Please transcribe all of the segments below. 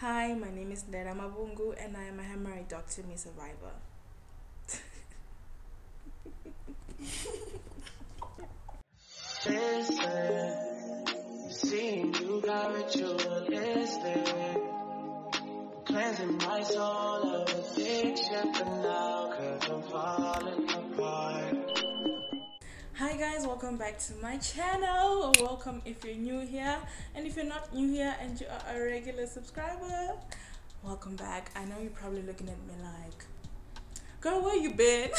Hi, my name is Ndaela and I am a hemorrhoidectomy survivor. Seeing you got ritualistic, cleansing my soul of addiction, but now 'cause I'm falling apart. Hi guys, welcome back to my channel, or welcome if you're new here, and if you're not new here and you are a regular subscriber, welcome back. I know you're probably looking at me like, girl, where you been?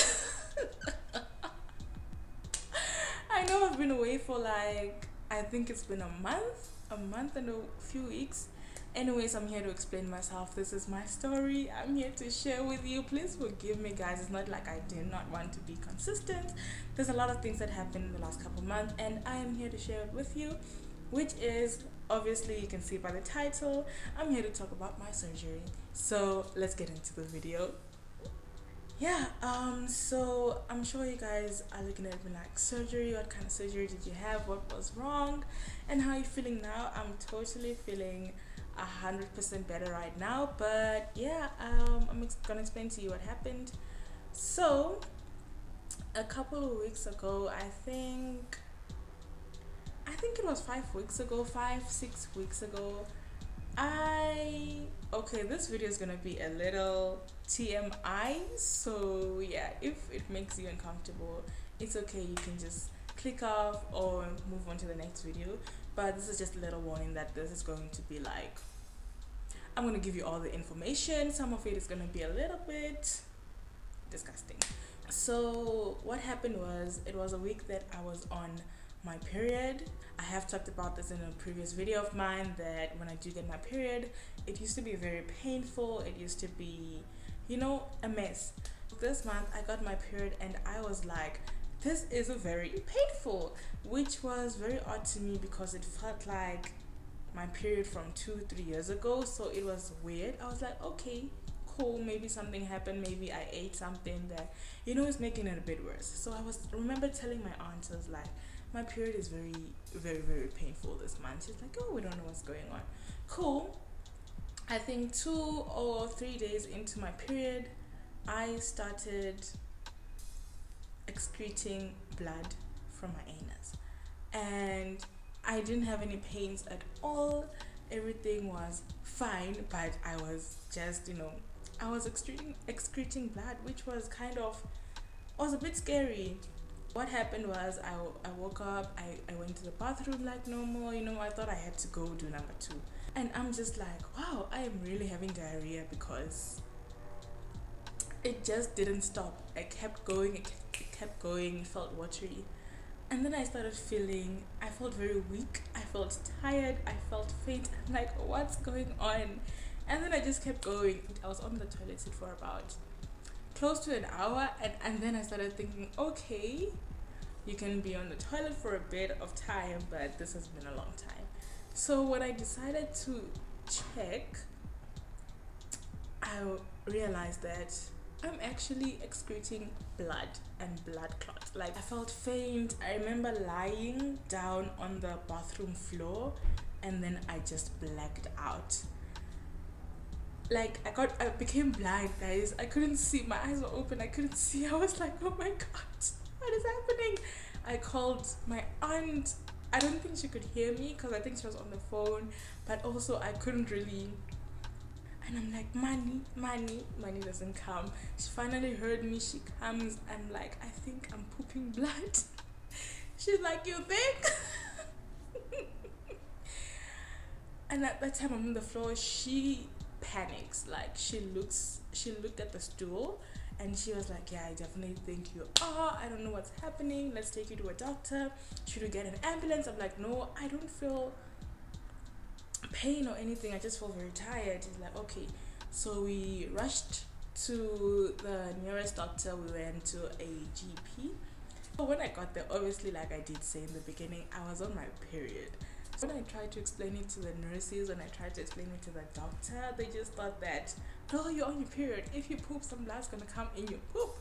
I know I've been away for I think it's been a month and a few weeks. Anyways, I'm here to explain myself. This is my story. I'm here to share with you. Please forgive me, guys. It's not like I did not want to be consistent. There's a lot of things that happened in the last couple months, and I am here to share it with you, which is obviously, you can see by the title, I'm here to talk about my surgery. So let's get into the video. Yeah, so I'm sure you guys are looking at me like, surgery, what kind of surgery did you have, what was wrong, and how are you feeling now? I'm totally feeling 100% better right now, but yeah, I'm gonna explain to you what happened. So a couple of weeks ago, I think it was 5 weeks ago, 5-6 weeks ago, okay, this video is gonna be a little TMI, so yeah, if it makes you uncomfortable, it's okay, you can just click off or move on to the next video. But this is just a little warning that this is going to be like, I'm gonna give you all the information. Some of it is gonna be a little bit disgusting. So what happened was, it was a week that I was on my period. I have talked about this in a previous video of mine, that when I do get my period, it used to be very painful. It used to be, a mess. This month I got my period and I was like, this is very painful, which was very odd to me because it felt like my period from 2-3 years ago. So it was weird. I was like, okay, cool, maybe something happened, maybe I ate something that is making it a bit worse. So I remember telling my aunt, I was like, my period is very, very, very painful this month. She's like, oh, we don't know what's going on. Cool. I think 2 or 3 days into my period, I started excreting blood from my anus, and I didn't have any pains at all. Everything was fine, but I was just, I was excreting blood, which was was a bit scary. What happened was, I woke up, I went to the bathroom like normal, I thought I had to go do number 2. And I'm just like, wow, I am really having diarrhea, because it just didn't stop. I kept going, it kept going, it felt watery. And then I felt very weak, I felt tired, I felt faint. I'm like, what's going on? And then I just kept going. I was on the toilet seat for about close to an hour, and then I started thinking, okay, you can be on the toilet for a bit of time, but this has been a long time. So when I decided to check, I realized that I'm actually excreting blood and blood clots. Like, I felt faint. I remember lying down on the bathroom floor, and then I just blacked out. Like, I became blind, guys. I couldn't see. My eyes were open. I couldn't see. I was like, oh my god, what is happening? I called my aunt. I don't think she could hear me because I think she was on the phone, but also I couldn't really. And I'm like, money doesn't come. She finally heard me. She comes. I'm like, I think I'm pooping blood. She's like, you think? And at that time I'm on the floor, she panics. Like, she looked at the stool, and she was like, yeah, I definitely think you are. I don't know what's happening. Let's take you to a doctor. Should we get an ambulance? I'm like, no, I don't feel pain or anything. I just feel very tired. She's like, okay. So we rushed to the nearest doctor. We went to a GP. But when I got there, obviously, like I did say in the beginning, I was on my period. So when I tried to explain it to the nurses and I tried to explain it to the doctor, they just thought that, no, you're on your period. If you poop, some blood's gonna come in your poop.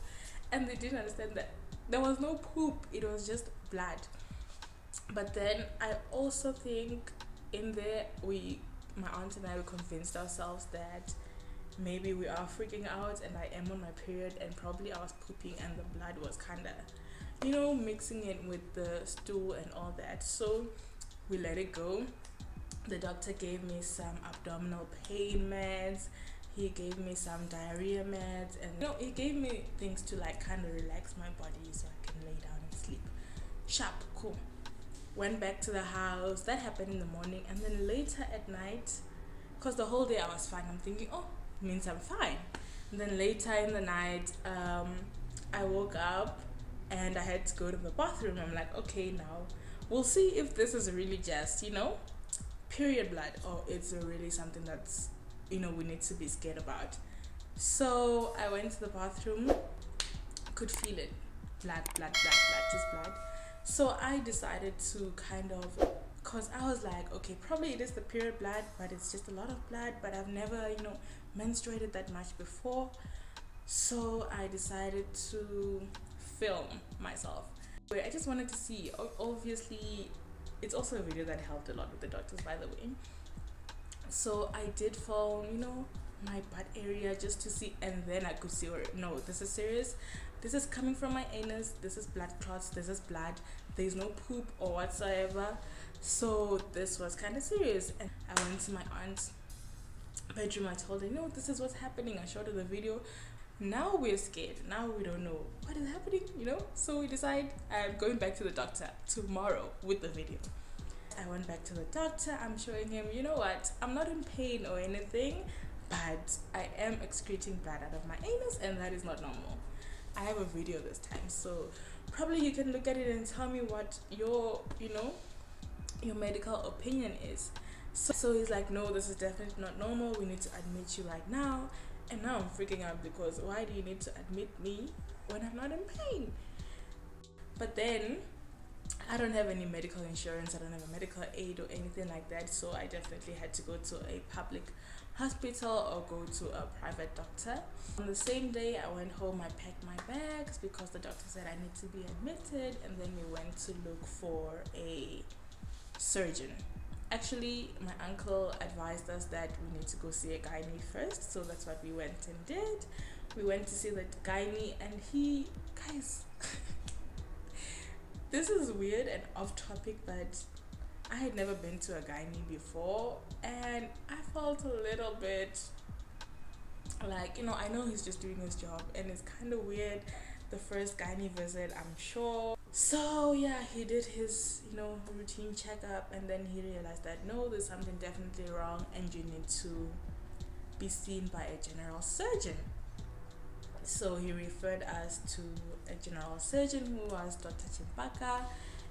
And they didn't understand that there was no poop, it was just blood. But then I also think in there we my aunt and I were convinced ourselves that maybe we are freaking out and I am on my period, and probably I was pooping and the blood was kind of, mixing it with the stool and all that. So we let it go. The doctor gave me some abdominal pain meds. He gave me some diarrhea meds, and he gave me things to like kind of relax my body so I can lay down and sleep. Sharp, cool. Went back to the house. That happened in the morning, and then later at night, because the whole day I was fine, I'm thinking, oh, means I'm fine. And then later in the night, I woke up and I had to go to the bathroom. I'm like, okay, now we'll see if this is really just period blood, or it's really something that's we need to be scared about. So I went to the bathroom, could feel it, blood, just blood. So I decided to because I was like, okay, probably it is the period blood, but it's just a lot of blood, but I've never menstruated that much before. So I decided to film myself. I just wanted to see. Obviously it's also a video that helped a lot with the doctors, by the way. So I did film my butt area just to see, and then I could see, no, this is serious. This is coming from my anus. This is blood clots. This is blood. There's no poop or whatsoever. So this was kind of serious. And I went to my aunt's bedroom. I told her, this is what's happening. I showed her the video. Now we're scared. Now we don't know what is happening, So we decide I'm going back to the doctor tomorrow with the video. I went back to the doctor. I'm showing him, what? I'm not in pain or anything, but I am excreting blood out of my anus, and that is not normal. I have a video this time, so probably you can look at it and tell me what your your medical opinion is. So he's like, no, this is definitely not normal. We need to admit you right now. And now I'm freaking out, because why do you need to admit me when I'm not in pain? But then I don't have any medical insurance. I don't have a medical aid or anything like that. So I definitely had to go to a public hospital or go to a private doctor. On the same day I went home, I packed my bags because the doctor said I need to be admitted, and then we went to look for a surgeon. Actually, my uncle advised us that we need to go see a gynae first, so that's what we went and did. We went to see the gynae, and guys, this is weird and off topic, but I had never been to a gynae before, and I felt a little bit like, I know he's just doing his job, and it's kind of weird. The first gynae visit, I'm sure. So yeah, he did his routine checkup, and then he realized that no, there's something definitely wrong, and you need to be seen by a general surgeon. So he referred us to a general surgeon, who was Dr. Chimpaka.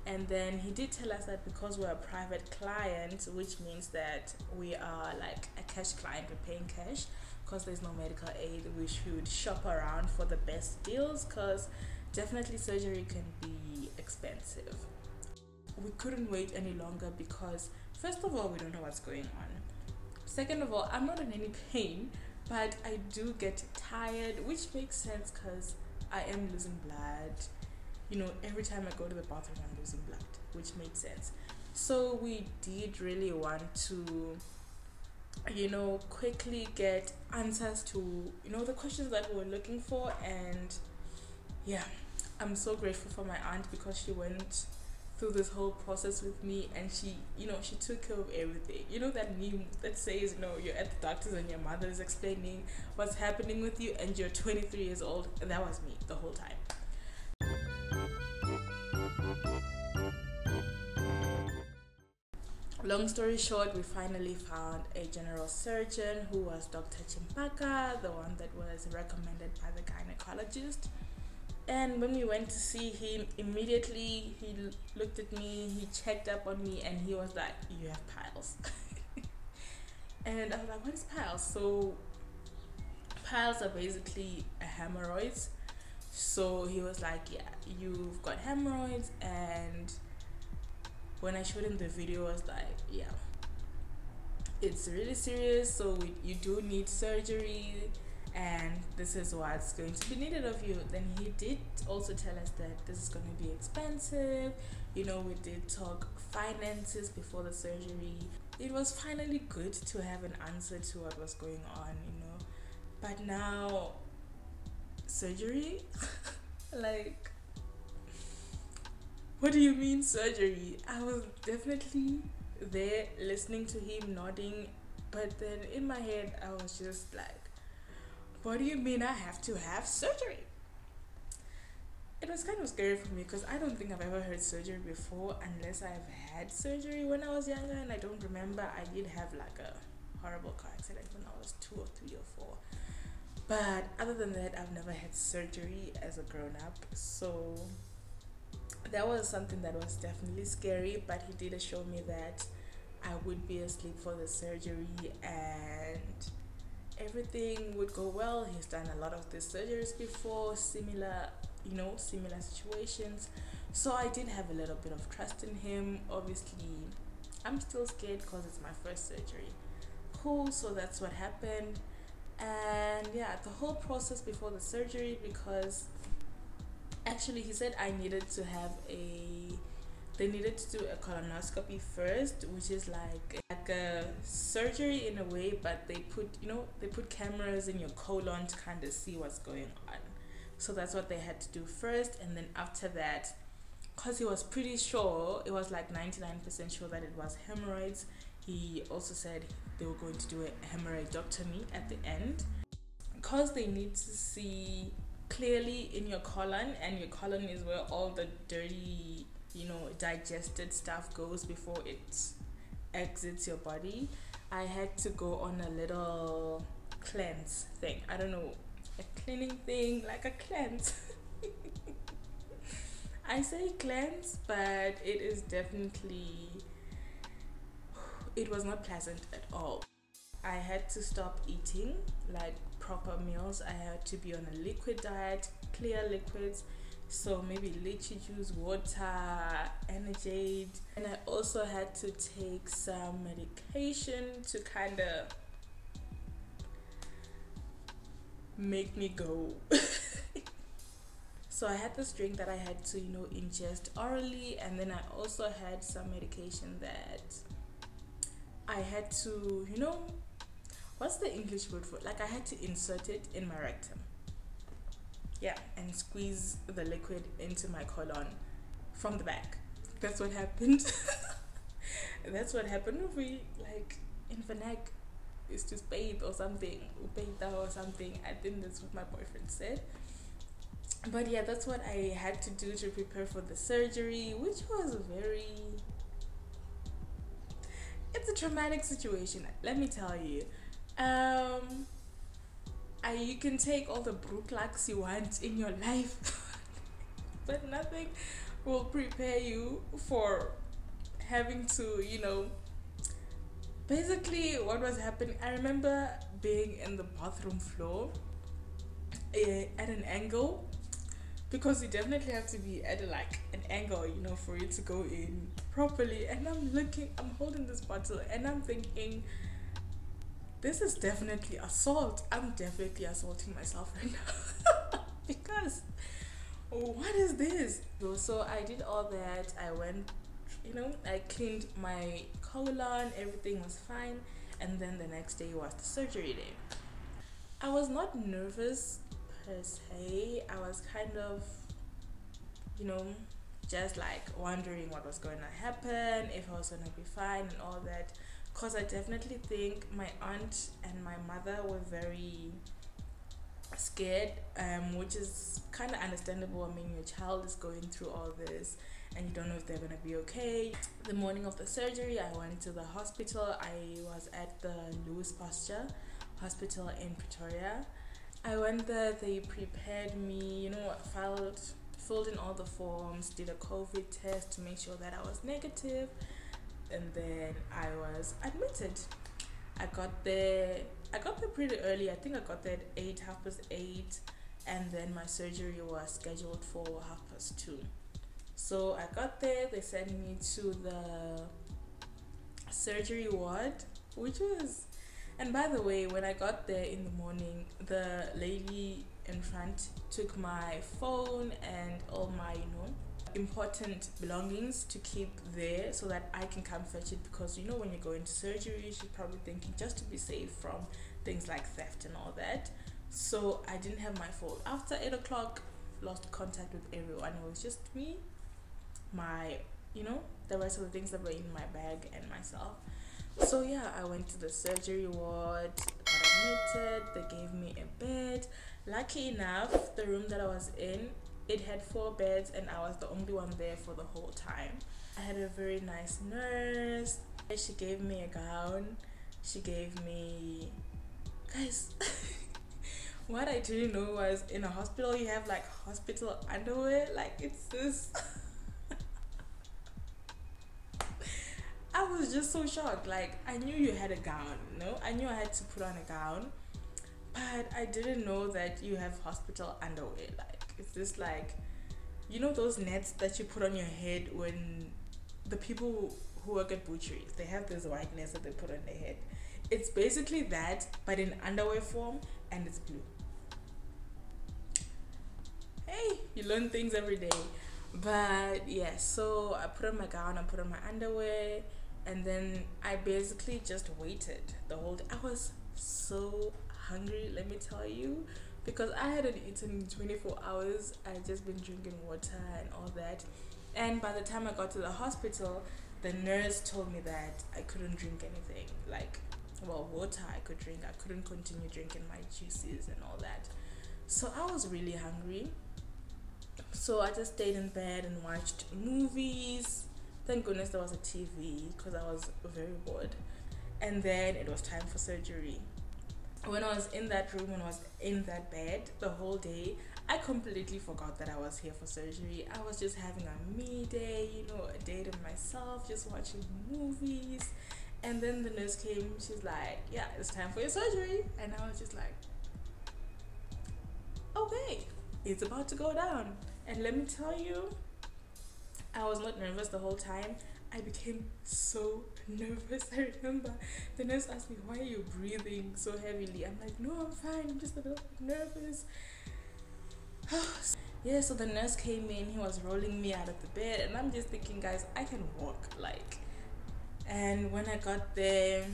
And then he did tell us that because we're a private client, which means that we are like a cash client, we're paying cash, because there's no medical aid, we should shop around for the best deals, because definitely surgery can be expensive. We couldn't wait any longer, because first of all, we don't know what's going on. Second of all, I'm not in any pain, but I do get tired, which makes sense because I am losing blood. Every time I go to the bathroom, I'm losing blood, which made sense. So we did really want to, quickly get answers to, the questions that we were looking for. And yeah, I'm so grateful for my aunt, because she went through this whole process with me, and she took care of everything. That meme that says, you're at the doctor's and your mother is explaining what's happening with you, and you're 23 years old. And that was me the whole time. Long story short, we finally found a general surgeon, who was Dr. Chimpaka, the one that was recommended by the gynecologist. And when we went to see him, immediately he looked at me, he checked up on me, and he was like, you have piles. And I was like, what is piles? So piles are basically hemorrhoids. So he was like, yeah, you've got hemorrhoids. And when I showed him the video, I was like, yeah, it's really serious, so you do need surgery, and this is what's going to be needed of you. Then he did also tell us that this is going to be expensive. We did talk finances before the surgery. it was finally good to have an answer to what was going on, but now surgery. Like, what do you mean surgery? I was definitely there listening to him nodding, but then in my head I was just like, what do you mean I have to have surgery? It was kind of scary for me because I don't think I've ever heard surgery before unless I've had surgery when I was younger, and I don't remember. I did have like a horrible car accident when I was 2 or 3 or 4. But other than that, I've never had surgery as a grown up. So that was something that was definitely scary, but he did assure me that I would be asleep for the surgery and everything would go well. He's done a lot of these surgeries before, similar situations. So I did have a little bit of trust in him. Obviously, I'm still scared because it's my first surgery. Cool, so that's what happened. And yeah, the whole process before the surgery, because actually he said they needed to do a colonoscopy first, which is like a surgery in a way, but they put cameras in your colon to kind of see what's going on. So that's what they had to do first, and then after that, because he was pretty sure, it was like 99% sure that it was hemorrhoids, he also said they were going to do a hemorrhoidectomy at the end, because they need to see clearly in your colon, and your colon is where all the dirty, digested stuff goes before it exits your body. I had to go on a little cleanse thing. I don't know, a cleaning thing, like a cleanse. I say cleanse, but it was not pleasant at all. I had to stop eating like proper meals. I had to be on a liquid diet, clear liquids, so maybe lychee juice, water, energy, and I also had to take some medication to kind of make me go. So I had this drink that I had to ingest orally, and then I also had some medication that I had to what's the English word for it? Like, I had to insert it in my rectum, and squeeze the liquid into my colon from the back. That's what happened. That's what happened. We, like, in Vanek is to bathe or something, or something. I think that's what my boyfriend said. But yeah, that's what I had to do to prepare for the surgery, which was it's a traumatic situation, let me tell you. You can take all the broeklaks you want in your life, but nothing will prepare you for having to, basically what was happening. I remember being in the bathroom floor at an angle, because you definitely have to be at an angle, for you to go in properly. And I'm holding this bottle and I'm thinking, this is definitely assault. I'm definitely assaulting myself right now. Because what is this? So I did all that. I went, I cleaned my colon, everything was fine. And then the next day was the surgery day. I was not nervous per se. I was kind of, just like wondering what was going to happen, if I was going to be fine and all that. Because I definitely think my aunt and my mother were very scared, which is kind of understandable. I mean, your child is going through all this and you don't know if they're going to be okay. The morning of the surgery, I went to the hospital. I was at the Louis Pasteur Hospital in Pretoria. I went there, they prepared me, filled in all the forms, did a COVID test to make sure that I was negative, and then I was admitted. I got there pretty early. I think I got there at 8:30, and then my surgery was scheduled for 2:30. So I got there, they sent me to the surgery ward, and by the way, when I got there in the morning, the lady in front took my phone and all my important belongings to keep there so that I can come fetch it, because you know when you go into surgery she's probably thinking just to be safe from things like theft and all that. So I didn't have my phone. After 8 o'clock, lost contact with everyone. It was just me, my, the rest of the things that were in my bag, and myself. So yeah, I went to the surgery ward, got admitted, they gave me a bed. Lucky enough, the room that I was in, it had 4 beds and I was the only one there for the whole time. I had a very nice nurse. She gave me a gown. She gave me... Guys, what I didn't know was in a hospital you have like hospital underwear. Like, it's this... I was just so shocked. Like, I knew you had a gown, I knew I had to put on a gown, but I didn't know that you have hospital underwear. Like, it's just like, those nets that you put on your head when the people who work at butcheries, they have this white nets that they put on their head. It's basically that, but in underwear form, and it's blue. Hey, you learn things every day. But yeah, so I put on my gown, I put on my underwear, and then I basically just waited the whole day. I was so hungry, let me tell you, because I hadn't eaten in 24 hours. I had just been drinking water and all that. And by the time I got to the hospital, the nurse told me that I couldn't drink anything. Like, well, water I could drink. I couldn't continue drinking my juices and all that. So I was really hungry. So I just stayed in bed and watched movies. Thank goodness there was a TV, because I was very bored. And then it was time for surgery. When I was in that room, when I was in that bed the whole day, I completely forgot that I was here for surgery. I was just having a me day, a day to myself, just watching movies. And then the nurse came, she's like, yeah, it's time for your surgery. And I was just like, okay, it's about to go down. And let me tell you, I was not nervous the whole time. I became so nervous. I remember the nurse asked me, why are you breathing so heavily? I'm like, no, I'm fine, I'm just a little nervous. Yeah, so the nurse came in, he was rolling me out of the bed, and I'm just thinking, guys, I can walk, like. And when I got there,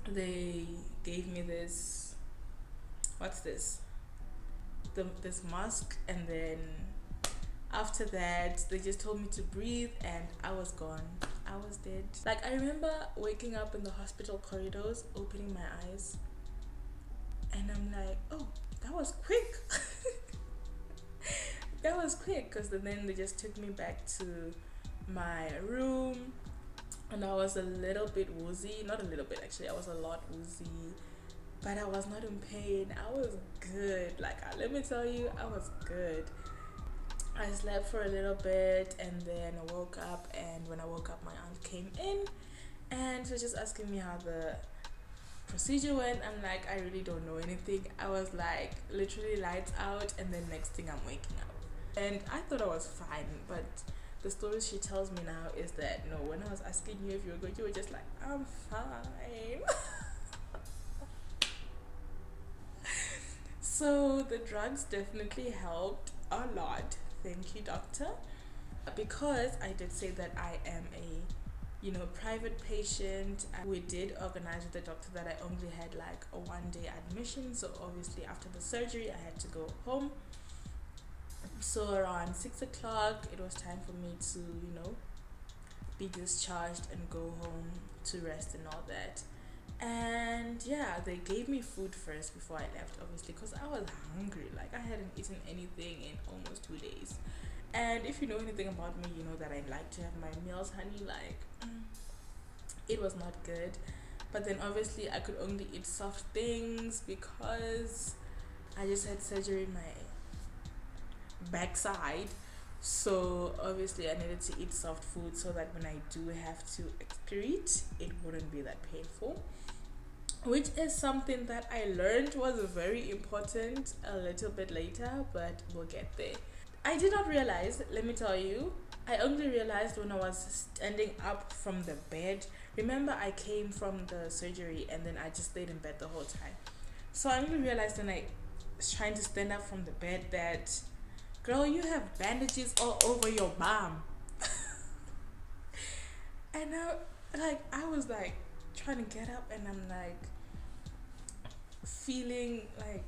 they gave me this, what's this? This mask, and then after that they just told me to breathe, and I was gone. I was dead. Like, I remember waking up in the hospital corridors, opening my eyes, and I'm like, oh, that was quick. That was quick, because then they just took me back to my room, and I was a little bit woozy. Not a little bit, actually, I was a lot woozy, but I was not in pain. I was good. Like, let me tell you, I was good. I slept for a little bit, and then I woke up, and when I woke up, my aunt came in and she was just asking me how the procedure went. I'm like, I really don't know anything. I was like literally lights out, and then next thing I'm waking up. And I thought I was fine, but the story she tells me now is that, no, when I was asking you if you were good, you were just like, I'm fine. So the drugs definitely helped a lot. Thank you, doctor. Because I did say that I am a private patient, we did organize with the doctor that I only had like a 1-day admission. So obviously after the surgery I had to go home. So around 6 o'clock it was time for me to be discharged and go home to rest and all that. And yeah, they gave me food first before I left, obviously, because I was hungry. Like, I hadn't eaten anything in almost 2 days. And if you know anything about me, you know that I like to have my meals, honey. Like, it was not good. But then obviously I could only eat soft things because I just had surgery in my backside. So obviously I needed to eat soft food so that when I do have to excrete, it wouldn't be that painful, which is something that I learned was very important a little bit later, but we'll get there. I did not realize, let me tell you, I only realized when I was standing up from the bed. Remember, I came from the surgery and then I just stayed in bed the whole time. So I only realized when I was trying to stand up from the bed that girl, you have bandages all over your bum. And I was like trying to get up, and I'm like feeling like,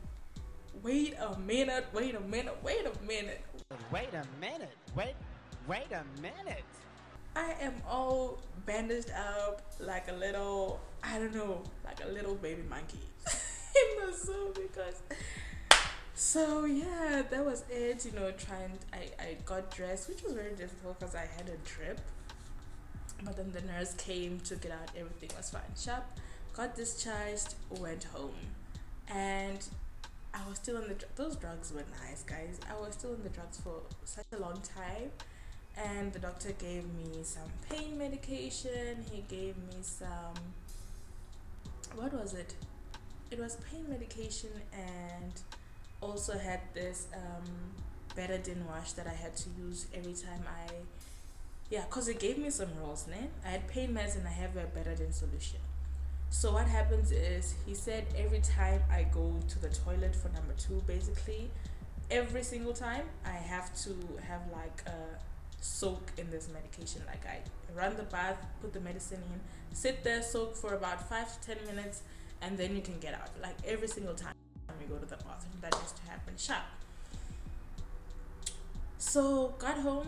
wait a minute, wait a minute, wait a minute. Wait a minute. Wait a minute. I am all bandaged up like a little, I don't know, like a little baby monkey in the zoo because. So yeah, that was it. I got dressed, which was very difficult because I had a drip. But then the nurse came, took it out, everything was fine. Sharp, got discharged, went home, and I was still on those drugs were nice, guys. I was still on the drugs for such a long time, and the doctor gave me some pain medication. He gave me some, what was it? It was pain medication, and also had this betadine wash that I had to use every time because it gave me some rolls, né? I had pain meds and I have a betadine solution. So what happens is, he said every time I go to the toilet for number 2, basically, every single time I have to have like a soak in this medication. Like I run the bath, put the medicine in, sit there, soak for about 5 to 10 minutes, and then you can get out. Like every single time we go to the bathroom, that used to happen. Sharp. So got home,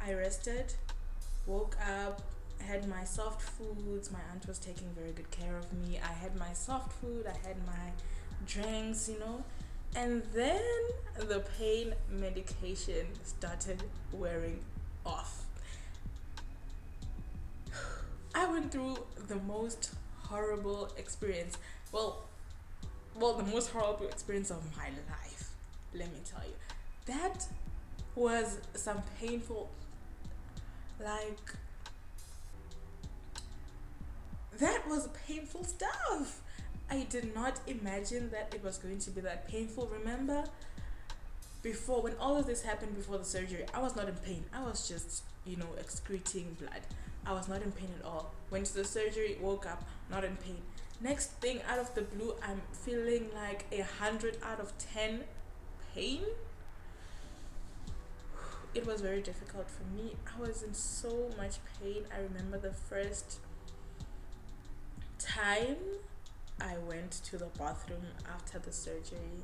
I rested, woke up, had my soft foods. My aunt was taking very good care of me. I had my soft food, I had my drinks, and then the pain medication started wearing off. I went through the most horrible experience. Well, the most horrible experience of my life, let me tell you. That was some painful, that was painful stuff. I did not imagine that it was going to be that painful. Remember, before, when all of this happened before the surgery, I was not in pain. I was just, excreting blood. I was not in pain at all. Went to the surgery, woke up, not in pain. Next thing, out of the blue, I'm feeling like 100 out of 10 pain. It was very difficult for me. I was in so much pain. I remember the first time I went to the bathroom after the surgery.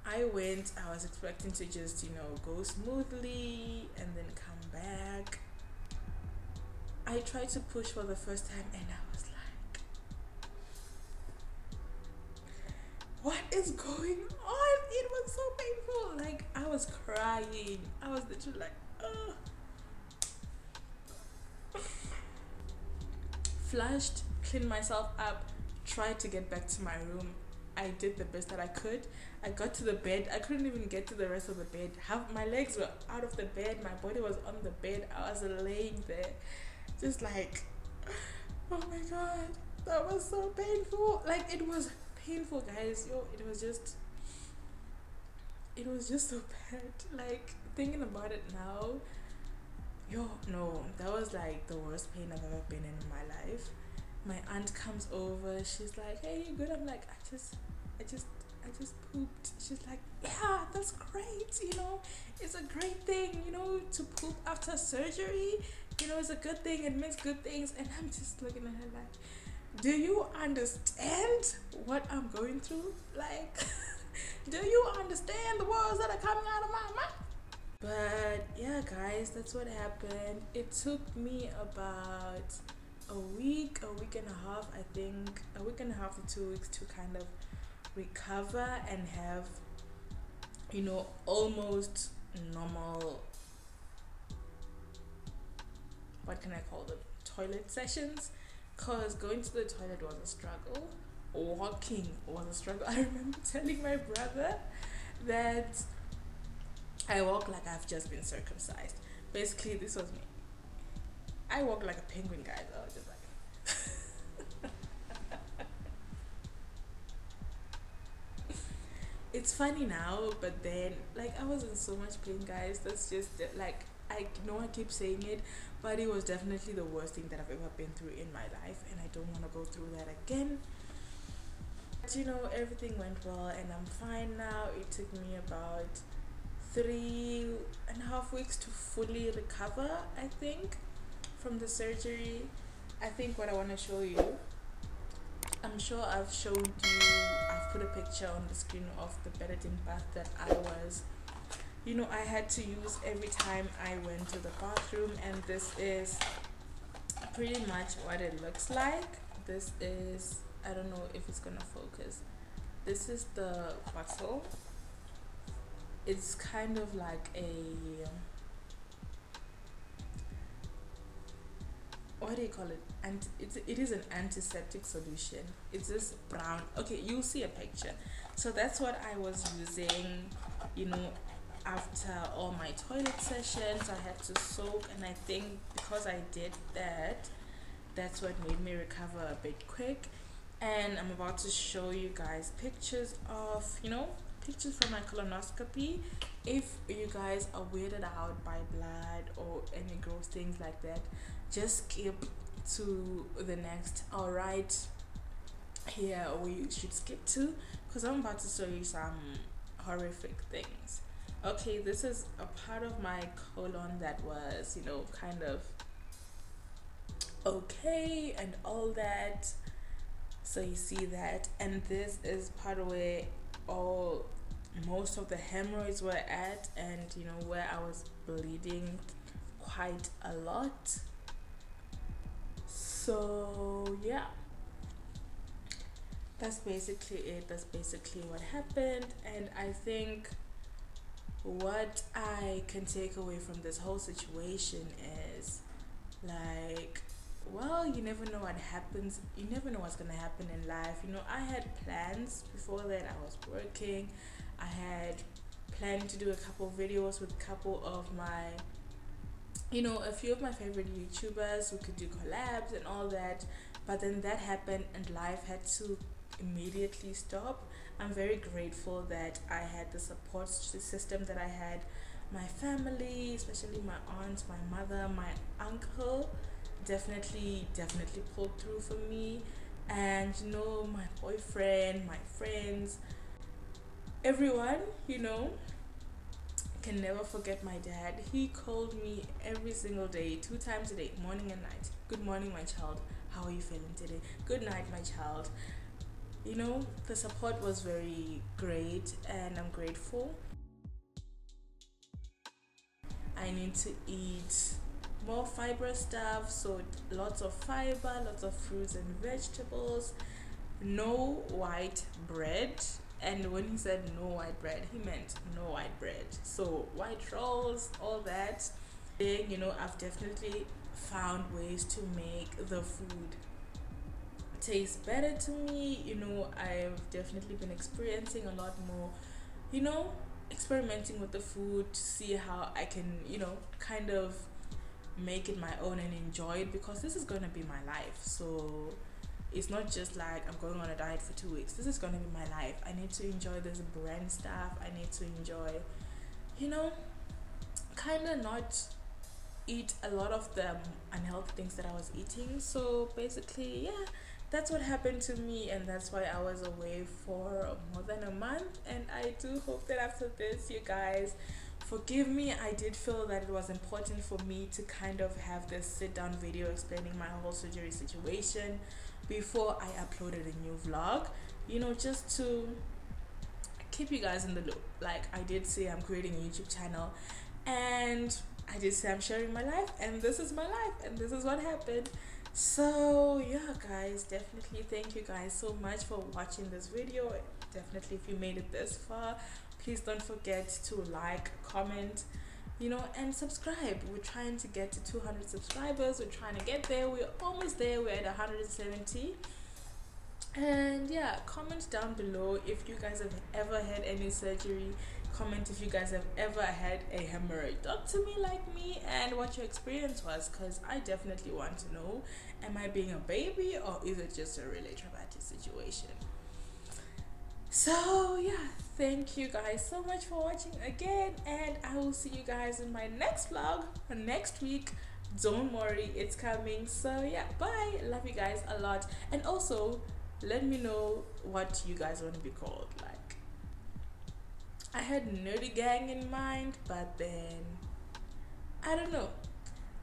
I was expecting to just, go smoothly and then come back. I tried to push for the first time and I was like, what is going on? It was so painful. Like, I was crying. I was literally like, ugh. Flushed, cleaned myself up, tried to get back to my room. I did the best that I could. I got to the bed. I couldn't even get to the rest of the bed. My legs were out of the bed. My body was on the bed. I was laying there, just like, oh my god, that was so painful. Like, it was painful, guys. It was just so bad. Like, thinking about it now, no, that was like the worst pain I've ever been in my life. My aunt comes over. She's like, "Hey, you good?" I'm like, I just pooped. She's like, "Yeah, that's great. It's a great thing. To poop after surgery. It's a good thing. It means good things." And I'm just looking at her like, do you understand what I'm going through? Like, do you understand the words that are coming out of my mouth? But yeah, guys, that's what happened. It took me about a week and a half, I think, a week and a half to 2 weeks to kind of recover and have, almost normal, what can I call them, toilet sessions, because going to the toilet was a struggle. Walking was a struggle. I remember telling my brother that I walk like I've just been circumcised. Basically, this was me. I walk like a penguin, guys. I was just like it's funny now, but then, like, I was in so much pain, guys. That's just like, I know I keep saying it, but it was definitely the worst thing that I've ever been through in my life, and I don't want to go through that again. But you know, everything went well and I'm fine now. It took me about 3.5 weeks to fully recover, I think, from the surgery. I think what I want to show you, I'm sure I've showed you, I've put a picture on the screen of the Benedict bath that I was, you know, I had to use every time I went to the bathroom, and this is pretty much what it looks like. This is, I don't know if it's gonna focus. This is the bottle. It's kind of like a, what do you call it? And it is an antiseptic solution. It's this brown. Okay, you'll see a picture. So that's what I was using, you know, after all my toilet sessions. I had to soak, and I think because I did that, that's what made me recover a bit quick. And I'm about to show you guys pictures of, you know, pictures from my colonoscopy. If you guys are weirded out by blood or any gross things like that, just skip to the next, all right, here, or you should skip to, because I'm about to show you some horrific things. Okay, this is a part of my colon that was, you know, kind of okay and all that. So you see that, and this is part of where all most of the hemorrhoids were at, and you know, where I was bleeding quite a lot. So yeah, that's basically it. That's basically what happened. And I think what I can take away from this whole situation is, like, well, you never know what happens. You never know what's gonna happen in life. You know, I had plans before that. I was working. I had planned to do a couple of videos with a couple of my, you know, a few of my favorite YouTubers who could do collabs and all that. But then that happened and life had to immediately stop. I'm very grateful that I had the support system that I had. My family, especially my aunts, my mother, my uncle, definitely pulled through for me. And you know, my boyfriend, my friends, everyone, you know, can never forget my dad. He called me every single day, 2 times a day, morning and night. Good morning, my child. How are you feeling today? Good night, my child. You know, the support was very great, and I'm grateful. I need to eat more fiber stuff, so lots of fiber, lots of fruits and vegetables, no white bread. And when he said no white bread, he meant no white bread. So white rolls, all that. You know, I've definitely found ways to make the food taste better to me. You know, I've definitely been experiencing a lot more, you know, experimenting with the food to see how I can, you know, kind of make it my own and enjoy it, because this is going to be my life. So it's not just like I'm going on a diet for 2 weeks. This is going to be my life. I need to enjoy this brand stuff. I need to enjoy, you know, kind of not eat a lot of the unhealthy things that I was eating. So basically, yeah, that's what happened to me, and that's why I was away for more than a month. And I do hope that after this, you guys forgive me. I did feel that it was important for me to kind of have this sit down video explaining my whole surgery situation before I uploaded a new vlog, you know, just to keep you guys in the loop. Like I did say, I'm creating a YouTube channel, and I did say I'm sharing my life, and this is my life, and this is what happened. So yeah, guys, definitely thank you guys so much for watching this video. Definitely, if you made it this far, please don't forget to like, comment, you know, and subscribe. We're trying to get to 200 subscribers. We're trying to get there. We're almost there. We're at 170. And yeah, comment down below if you guys have ever had any surgery. Comment if you guys have ever had a hemorrhoidectomy like me, and what your experience was, because I definitely want to know. Am I being a baby, or is it just a really traumatic situation? So yeah, thank you guys so much for watching again, and I will see you guys in my next vlog next week. Don't worry, it's coming. So yeah, bye. Love you guys a lot. And also, Let me know what you guys want to be called. Like, I had Nerdy Gang in mind, but then I don't know.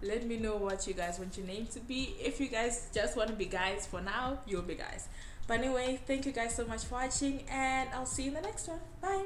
Let me know what you guys want your name to be. If you guys just want to be guys for now, you'll be guys. But anyway, thank you guys so much for watching, and I'll see you in the next one. Bye.